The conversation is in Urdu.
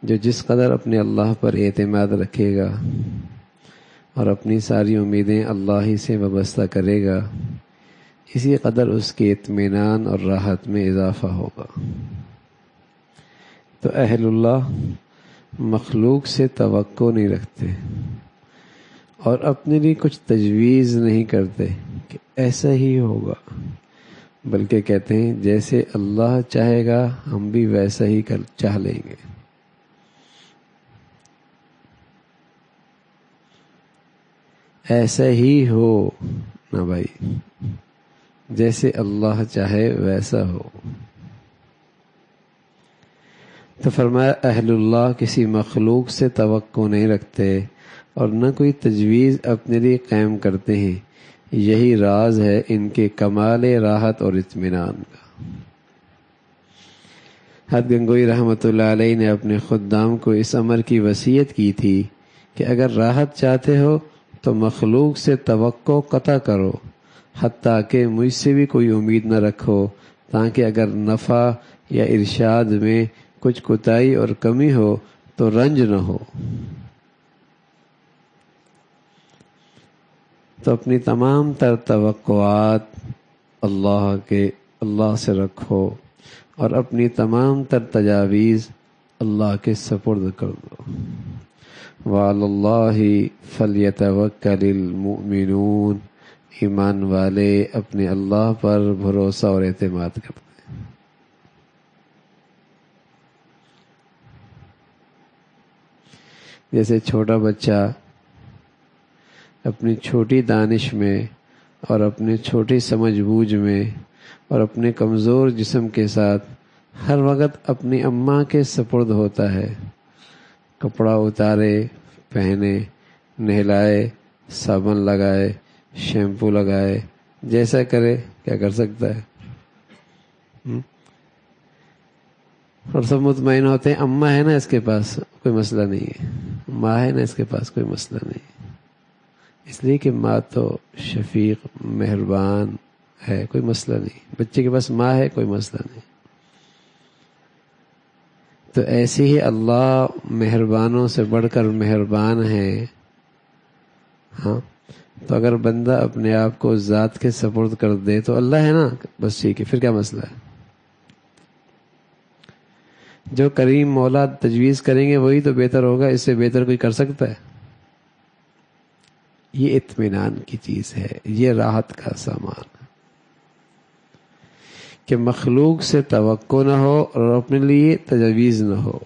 جو جس قدر اپنے اللہ پر اعتماد رکھے گا اور اپنی ساری امیدیں اللہ ہی سے وابستہ کرے گا، اسی قدر اس کے اطمینان اور راحت میں اضافہ ہوگا۔ تو اہل اللہ مخلوق سے توقع نہیں رکھتے اور اپنے لیے کچھ تجویز نہیں کرتے کہ ایسا ہی ہوگا، بلکہ کہتے ہیں جیسے اللہ چاہے گا ہم بھی ویسا ہی چاہ لیں گے۔ ایسا ہی ہو نہ بھائی، جیسے اللہ چاہے ویسا ہو۔ تو فرمایا اہل اللہ کسی مخلوق سے توقع نہیں رکھتے اور نہ کوئی تجویز اپنے لیے قائم کرتے ہیں، یہی راز ہے ان کے کمال راحت اور اطمینان کا۔ حضرت گنگوئی رحمۃ اللہ علیہ نے اپنے خدام کو اس امر کی وصیت کی تھی کہ اگر راحت چاہتے ہو تو مخلوق سے توقع قطع کرو، حتیٰ کہ مجھ سے بھی کوئی امید نہ رکھو، تاکہ اگر نفع یا ارشاد میں کچھ کوتاہی اور کمی ہو تو رنج نہ ہو۔ تو اپنی تمام تر توقعات اللہ سے رکھو اور اپنی تمام تر تجاویز اللہ کے سپرد کر دو۔ وعلی اللہ فلیتوکل المؤمنون، ایمان والے اپنے اللہ پر بھروسہ اور اعتماد کرتے ہیں۔ جیسے چھوٹا بچہ اپنی چھوٹی دانش میں اور اپنی چھوٹی سمجھ بوجھ میں اور اپنے کمزور جسم کے ساتھ ہر وقت اپنی اماں کے سپرد ہوتا ہے، کپڑا اتارے، پہنے، نہلائے، صابن لگائے، شیمپو لگائے، جیسا کرے کیا کر سکتا ہے؟ اور سب مطمئن ہوتے ہیں اماں ہے نا اس کے پاس کوئی مسئلہ نہیں ہے، ماں ہے نا اس کے پاس کوئی مسئلہ نہیں ہے، اس لیے کہ ماں تو شفیق مہربان ہے، کوئی مسئلہ نہیں۔ بچے کے پاس ماں ہے، کوئی مسئلہ نہیں۔ تو ایسے ہی اللہ مہربانوں سے بڑھ کر مہربان ہے۔ ہاں، تو اگر بندہ اپنے آپ کو ذات کے سپرد کر دے تو اللہ ہے نا، بس ٹھیک ہے، پھر کیا مسئلہ ہے؟ جو کریم مولا تجویز کریں گے وہی تو بہتر ہوگا، اس سے بہتر کوئی کر سکتا ہے؟ یہ اطمینان کی چیز ہے، یہ راحت کا سامان ہے کہ مخلوق سے توقع نہ ہو اور اپنے لیے تجویز نہ ہو۔